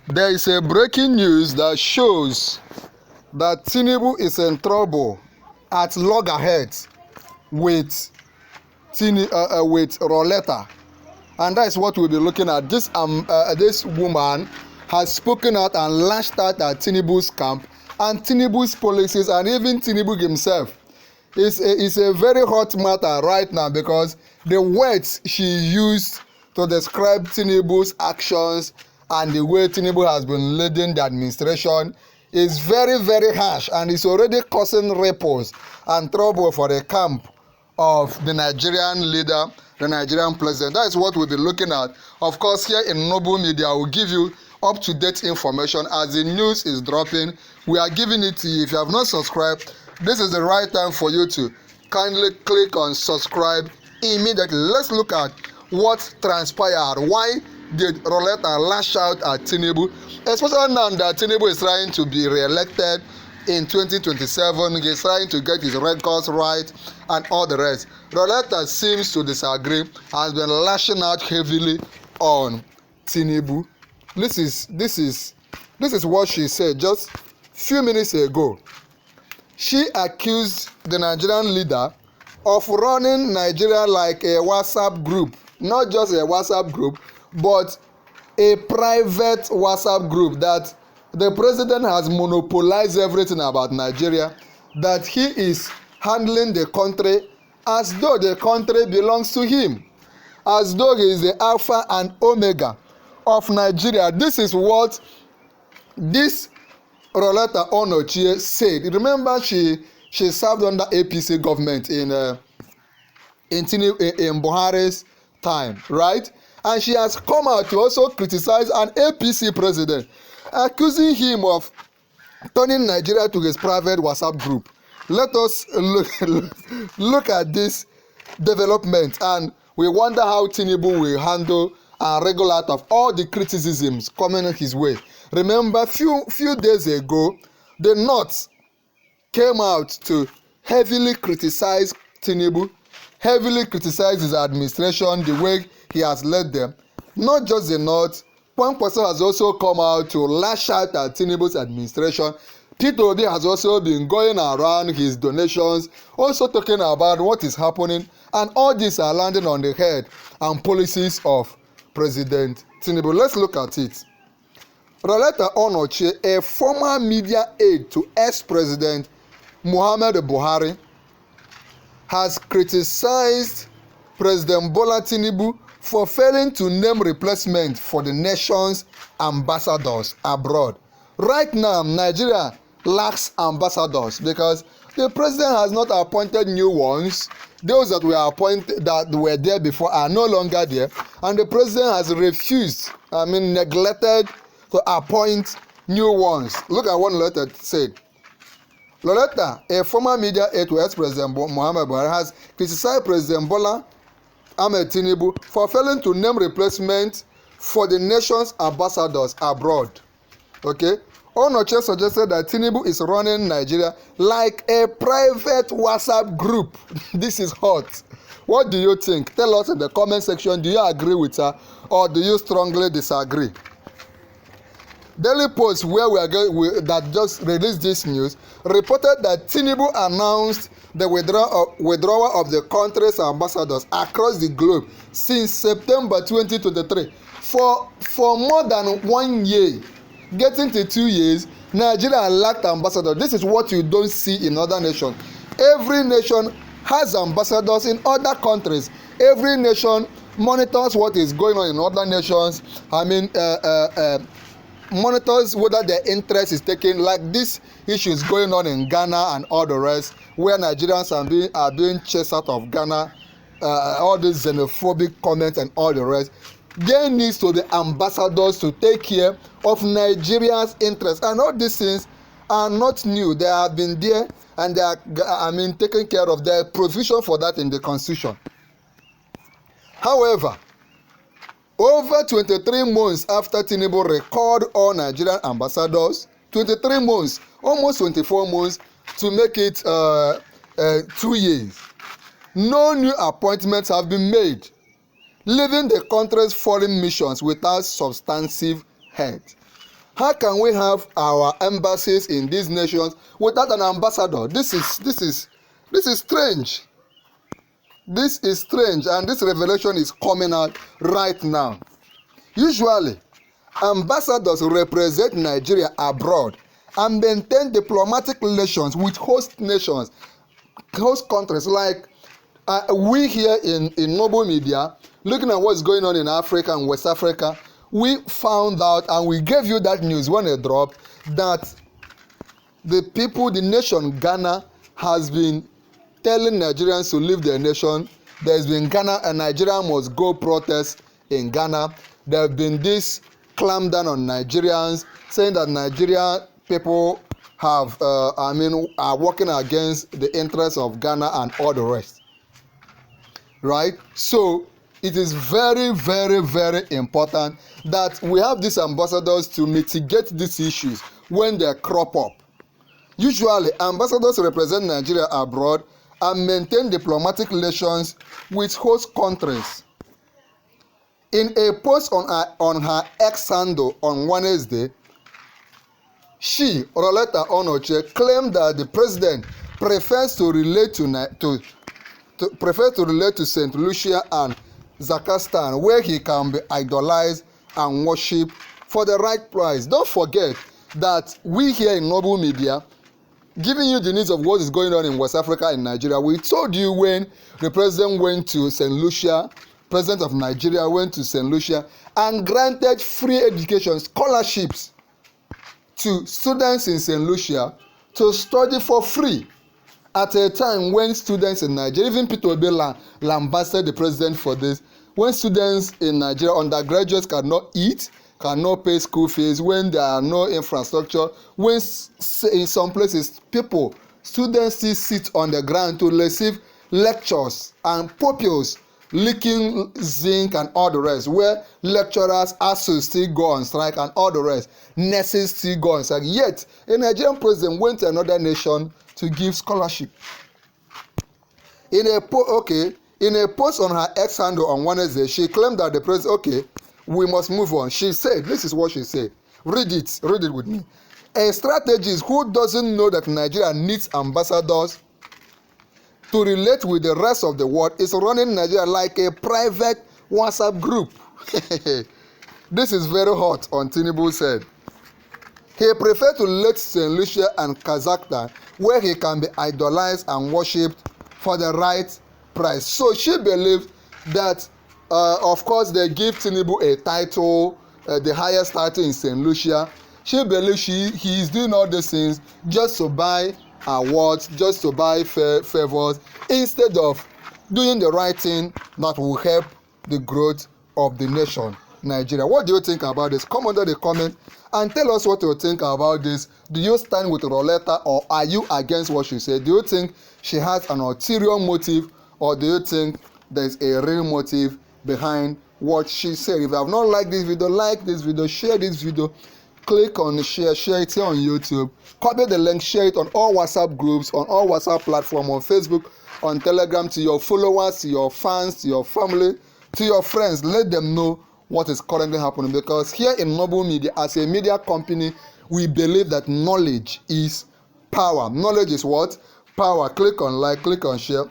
There is a breaking news that shows that TINUBU is in trouble at loggerheads with Roletta, and that is what we'll be looking at. This woman has spoken out and lashed out at TINUBU's camp and TINUBU's policies and even TINUBU himself. It's a very hot matter right now because the words she used to describe TINUBU's actions and the way TINUBU has been leading the administration is very, very harsh, and it's already causing ripples and trouble for the camp of the Nigerian leader, the Nigerian president. That is what we'll be looking at. Of course, here in Noble Media, we'll give you up-to-date information as the news is dropping. We are giving it to you. If you have not subscribed, this is the right time for you to kindly click on subscribe immediately. Let's look at what transpired. Why did Roletta lash out at TINUBU, especially now that TINUBU is trying to be re-elected in 2027? He's trying to get his records right and all the rest. Roletta seems to disagree, has been lashing out heavily on TINUBU. This is what she said just few minutes ago. She accused the Nigerian leader of running Nigeria like a WhatsApp group, not just a WhatsApp group, but a private WhatsApp group, that the president has monopolized everything about Nigeria, that he is handling the country as though the country belongs to him, as though he is the alpha and omega of Nigeria. This is what this Roletta Onochie said. Remember, she served under APC government in Buhari's time, right? And she has come out to also criticize an APC president, accusing him of turning Nigeria to his private WhatsApp group. Let us look at this development, and we wonder how TINUBU will handle and wriggle out of all the criticisms coming his way. Remember, few days ago, the North came out to heavily criticize TINUBU, heavily criticize his administration, the way he has led them. Not just the North, Kwankwaso has also come out to lash out at TINUBU's administration. Peter Obi has also been going around his donations, also talking about what is happening, and all these are landing on the head and policies of President TINUBU. Let's look at it. Roletta Onochie, a former media aide to ex-president Muhammadu Buhari, has criticized President Bola Tinubu for failing to name replacement for the nation's ambassadors abroad. Right now, Nigeria lacks ambassadors because the president has not appointed new ones. Those that were appointed, that were there before, are no longer there, and the president has refused, neglected to appoint new ones. Look at what Roletta said. Roletta, a former media aide to ex-president Muhammadu Buhari, has criticized President Bola Ahmed Tinubu for failing to name replacement for the nation's ambassadors abroad. Okay? Onochie suggested that Tinubu is running Nigeria like a private WhatsApp group. This is hot. What do you think? Tell us in the comment section. Do you agree with her or do you strongly disagree? Daily Post, that just released this news, reported that TINUBU announced the withdrawal of the country's ambassadors across the globe since September 2023. For more than 1 year, getting to 2 years, Nigeria lacked ambassadors. This is what you don't see in other nations. Every nation has ambassadors in other countries. Every nation monitors what is going on in other nations. Monitors whether their interest is taken, like this issues going on in Ghana and all the rest, where Nigerians are being chased out of Ghana, all these xenophobic comments and all the rest. There needs to be ambassadors to take care of Nigeria's interests, and all these things are not new. They have been there, and they are taken care of. There is provision for that in the constitution. However, over 23 months after TINUBU recalled all Nigerian ambassadors, 23 months, almost 24 months to make it 2 years, no new appointments have been made, leaving the country's foreign missions without substantive head. How can we have our embassies in these nations without an ambassador? This is strange. This is strange, and this revelation is coming out right now. Usually, ambassadors represent Nigeria abroad and maintain diplomatic relations with host nations, host countries. Like we here in Noble Media, looking at what's going on in Africa and West Africa, we found out and we gave you that news when it dropped that the nation Ghana has been telling Nigerians to leave their nation. There's been Ghana and Nigeria must go protest in Ghana. There have been this clamp down on Nigerians, saying that Nigerian people are working against the interests of Ghana and all the rest. Right? So it is very, very, very important that we have these ambassadors to mitigate these issues when they crop up. Usually, ambassadors represent Nigeria abroad and maintain diplomatic relations with host countries. In a post on her X handle on Wednesday, she, Roleta Onochie, claimed that the president prefers to relate to St. Lucia and Zakastan, where he can be idolized and worshipped for the right price. Don't forget that we here in Noble Media, giving you the news of what is going on in West Africa and Nigeria, we told you when the president went to St. Lucia, president of Nigeria went to St. Lucia and granted free education scholarships to students in St. Lucia to study for free at a time when students in Nigeria, even Peter Obi lambasted the president for this, when students in Nigeria, undergraduates, cannot eat, cannot pay school fees, when there are no infrastructure, when in some places students still sit on the ground to receive lectures and pupils leaking zinc and all the rest, where lecturers, ASUs still go on strike and all the rest, nurses still go on strike. Yet, a Nigerian president went to another nation to give scholarship. In a post on her X handle on Wednesday, she claimed that the president, we must move on. She said, this is what she said. Read it with me. A strategist who doesn't know that Nigeria needs ambassadors to relate with the rest of the world is running Nigeria like a private WhatsApp group. This is very hot, on TINUBU said. He preferred to let St. Lucia and Kazakhstan, where he can be idolized and worshipped for the right price. So she believed that, of course, they give TINUBU a title, the highest title in St. Lucia. She believes he is doing all these things just to buy awards, just to buy favors, instead of doing the right thing that will help the growth of the nation, Nigeria. What do you think about this? Come under the comment and tell us what you think about this. Do you stand with Roleta, or are you against what she said? Do you think she has an ulterior motive, or do you think there's a real motive behind what she said? If you have not liked this video, like this video, share this video, click on share it here on YouTube, copy the link, share it on all WhatsApp groups, on all WhatsApp platforms, on Facebook, on Telegram, to your followers, to your fans, to your family, to your friends. Let them know what is currently happening, because here in Noble Media, as a media company, we believe that knowledge is power. Knowledge is what? Power. Click on like, click on share,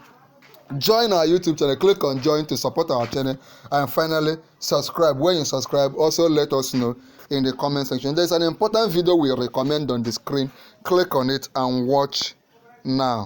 join our YouTube channel, click on join to support our channel, and finally subscribe. When you subscribe, also let us know in the comment section. There's an important video we recommend on the screen. Click on it and watch now.